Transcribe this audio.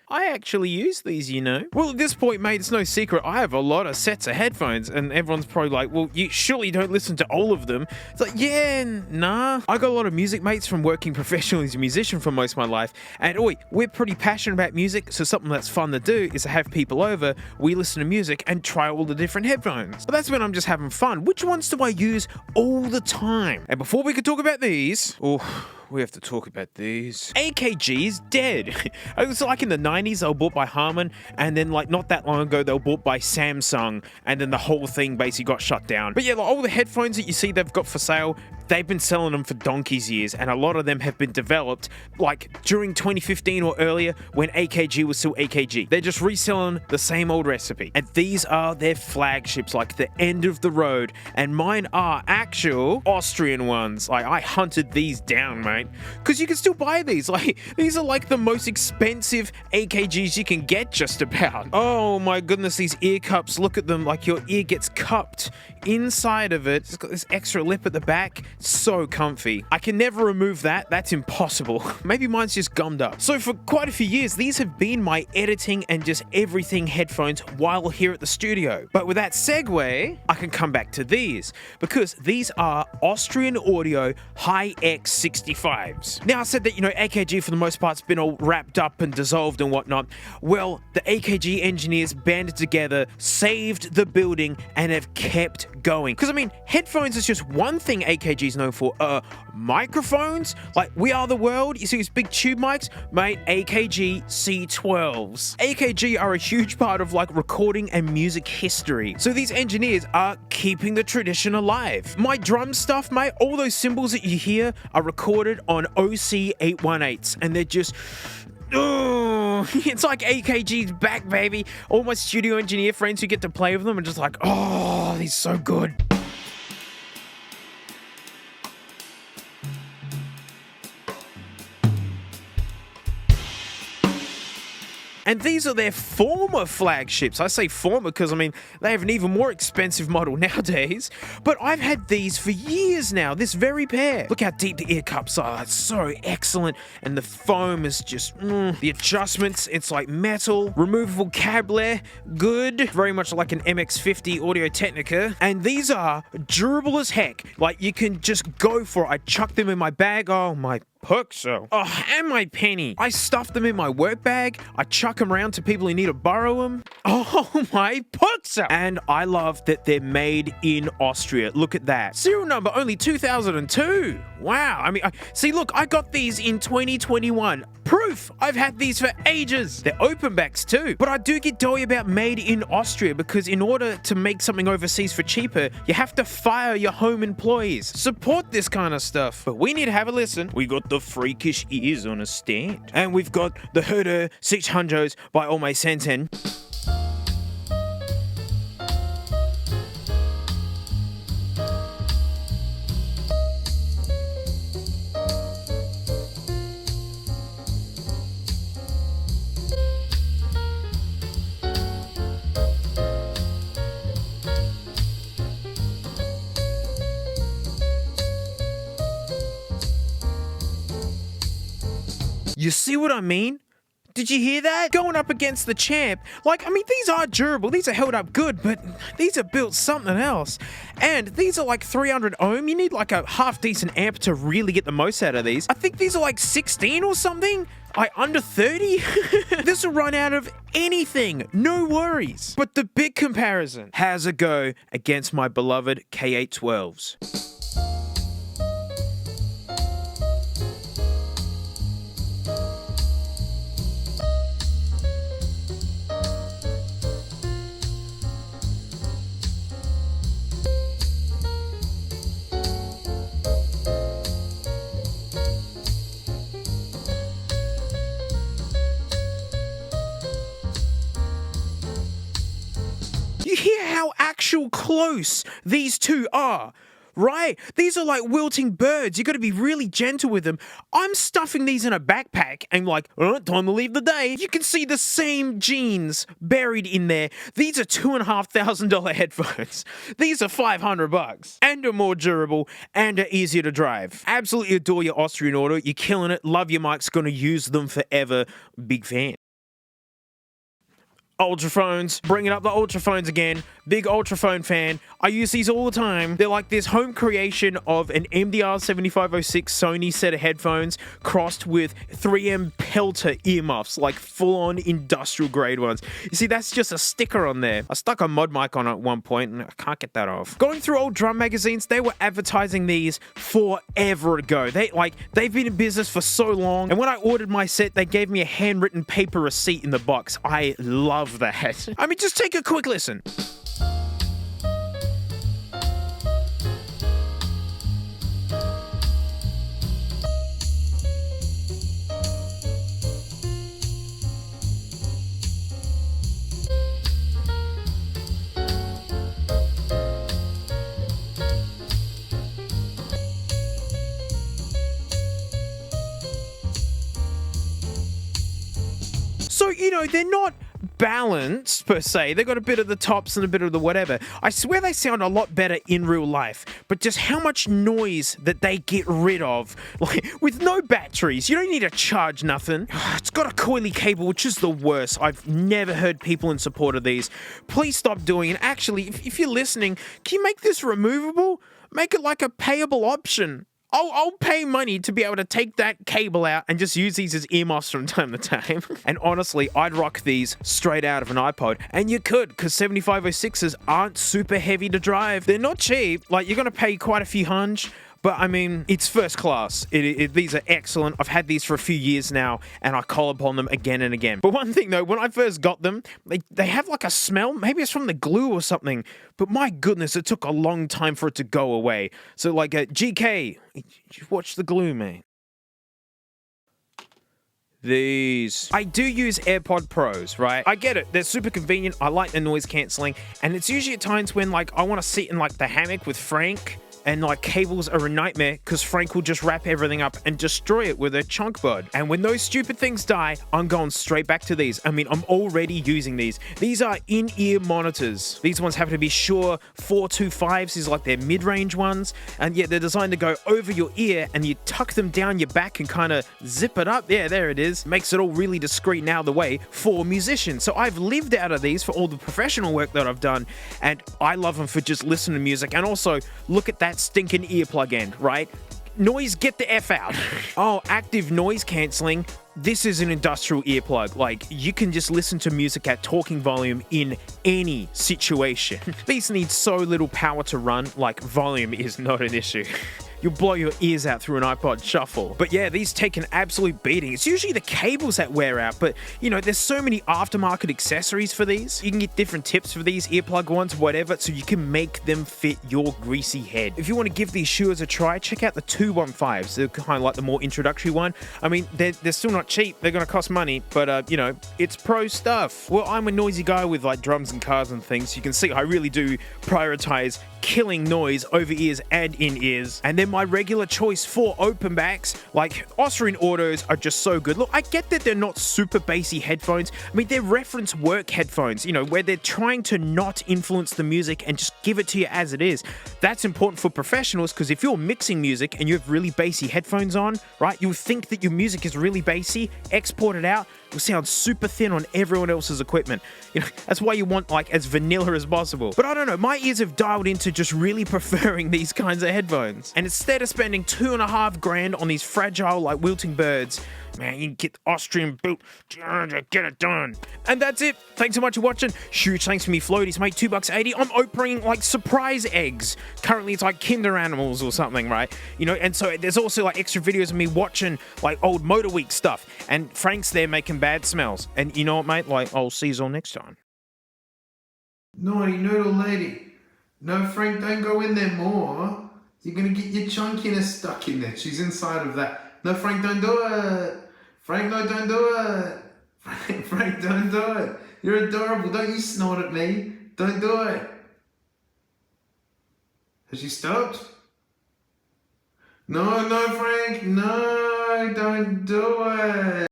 I actually use these, you know. Well, at this point, mate, it's no secret. I have a lot of sets of headphones, and everyone's probably like, well, you surely don't listen to all of them. It's like, yeah, nah. I got a lot of music mates from working professionally as a musician for most of my life, and we're pretty passionate about music, so something that's fun to do is to have people over, we listen to music, and try all the different headphones. But that's when I'm just having fun. Which ones do I use all the time? And before we could talk about these, we have to talk about these. AKG is dead. It was like in the 90s, they were bought by Harman, and then like not that long ago, they were bought by Samsung, and then the whole thing basically got shut down. But yeah, like all the headphones that you see they've got for sale, they've been selling them for donkey's years, and a lot of them have been developed like during 2015 or earlier when AKG was still AKG. They're just reselling the same old recipe. And these are their flagships, like the end of the road, and mine are actual Austrian ones. Like I hunted these down, mate. Because you can still buy these. Like, these are like the most expensive AKGs you can get just about. Oh my goodness, these ear cups. Look at them, like your ear gets cupped inside of it. It's got this extra lip at the back. So comfy. I can never remove that. That's impossible. Maybe mine's just gummed up. So for quite a few years, these have been my editing and just everything headphones while here at the studio. But with that segue, I can come back to these because these are Austrian Audio Hi-X 65s. Now I said that, AKG for the most part's been all wrapped up and dissolved and whatnot. Well, the AKG engineers banded together, saved the building, and have kept going. Because, headphones is just one thing AKG is known for. Microphones? Like, We Are the World? You see these big tube mics? Mate, AKG C12s. AKG are a huge part of, recording and music history. So these engineers are keeping the tradition alive. My drum stuff, mate, all those cymbals that you hear are recorded on OC 818s, and they're just... Oh, it's like AKG's back, baby. All my studio engineer friends who get to play with them are just like, oh, he's so good. And these are their former flagships. I say former because, they have an even more expensive model nowadays. But I've had these for years now, this very pair. Look how deep the ear cups are. It's so excellent. And the foam is just, the adjustments, it's like metal. Removable cable, good. Very much like an MX-50 Audio-Technica. And these are durable as heck. Like, you can just go for it. I chuck them in my bag. Oh, my Puxo. Oh, and my penny. I stuff them in my work bag. I chuck them around to people who need to borrow them. Oh, my Puxo. And I love that they're made in Austria. Look at that. Serial number only 2002. Wow. See, look, I got these in 2021. Proof. I've had these for ages. They're open backs too. But I do get doughy about made in Austria because in order to make something overseas for cheaper, you have to fire your home employees. Support this kind of stuff. But we need to have a listen. We got the freakish ears on a stand. And we've got the Herder 600s by All My Senten. You see what I mean? Did you hear that? Going up against the champ. These are durable. These are held up good, but these are built something else. And these are 300 ohm. You need a half decent amp to really get the most out of these. I think these are 16 or something. Under 30? This will run out of anything. No worries. But the big comparison has a go against my beloved K812s. You hear how actual close these two are, right? These are like wilting birds. You got to be really gentle with them. I'm stuffing these in a backpack and time to leave the day. You can see the same genes buried in there. These are $2,500 headphones. These are $500 and are more durable and are easier to drive. Absolutely adore your Austrian Auto. You're killing it. Love your mics. Gonna use them forever. Big fan. Ultraphones, bringing up the Ultraphones again. Big Ultraphone fan. I use these all the time. They're like this home creation of an MDR 7506 Sony set of headphones crossed with 3M Pelter earmuffs, like full-on industrial grade ones. You see, that's just a sticker on there. I stuck a mod mic on it at one point and I can't get that off. Going through old drum magazines, they were advertising these forever ago. They've been in business for so long, and when I ordered my set, they gave me a handwritten paper receipt in the box. I love that. I mean, just take a quick listen. So, they're not balanced per se. They've got a bit of the tops and a bit of the whatever. I swear they sound a lot better in real life, but just how much noise that they get rid of, like with no batteries. You don't need to charge nothing. It's got a coily cable, which is the worst. I've never heard people in support of these. Please stop doing it. Actually, if you're listening, can you make this removable? Make it like a payable option. I'll pay money to be able to take that cable out and just use these as earmuffs from time to time. And honestly, I'd rock these straight out of an iPod. And you could, because 7506s aren't super heavy to drive. They're not cheap. Like, you're going to pay quite a few hunch. But I mean, it's first class. These are excellent. I've had these for a few years now, and I call upon them again and again. But one thing though, when I first got them, they have like a smell. Maybe it's from the glue or something. But my goodness, it took a long time for it to go away. So like GK, watch the glue, mate. These. I do use AirPod Pros, right? I get it. They're super convenient. I like the noise cancelling. And it's usually at times when like I want to sit in like the hammock with Frank, and like cables are a nightmare because Frank will just wrap everything up and destroy it with a chunk bud. And when those stupid things die, I'm going straight back to these. I mean, I'm already using these. These are in-ear monitors. These ones happen to be Shure 425s. These are like their mid-range ones. And yeah, they're designed to go over your ear and you tuck them down your back and kind of zip it up. Yeah, there it is. Makes it all really discreet and out of the way for musicians. So I've lived out of these for all the professional work that I've done. And I love them for just listening to music. And also, look at that stinking earplug end, right? Noise, get the F out. Oh, active noise cancelling. This is an industrial earplug. Like, you can just listen to music at talking volume in any situation. These need so little power to run, like volume is not an issue. You'll blow your ears out through an iPod shuffle. But yeah, these take an absolute beating. It's usually the cables that wear out, but there's so many aftermarket accessories for these. You can get different tips for these earplug ones, whatever, so you can make them fit your greasy head. If you want to give these Shures a try, check out the 215s. They're kind of like the more introductory one. I mean, they're still not cheap. They're going to cost money, but it's pro stuff. Well, I'm a noisy guy with like drums and cars and things. You can see I really do prioritize killing noise over ears and in ears. And then my regular choice for open backs, like Austrian Autos, are just so good. Look, I get that they're not super bassy headphones. I mean, they're reference work headphones, where they're trying to not influence the music and just give it to you as it is. That's important for professionals, because if you're mixing music and you have really bassy headphones on, right, you'll think that your music is really bassy, export it out, will sound super thin on everyone else's equipment. That's why you want like as vanilla as possible. But I don't know, my ears have dialed into just really preferring these kinds of headphones. And instead of spending $2,500 on these fragile like wilting birds, man, you can get Austrian boot, get it done. And that's it. Thanks so much for watching. Huge thanks for me floaties, mate. $2.80. I'm opening like surprise eggs. Currently it's like Kinder Animals or something, right? And so there's also like extra videos of me watching like old Motor Week stuff. And Frank's there making bad smells. And you know what, mate? Like, I'll see you all next time. Naughty noodle lady. No, Frank, don't go in there more. You're gonna get your chunkiness stuck in there. She's inside of that. No, Frank, don't do it. Frank, no, don't do it. Frank, don't do it. You're adorable. Don't you snort at me. Don't do it. Has she stopped? No, Frank. No, don't do it.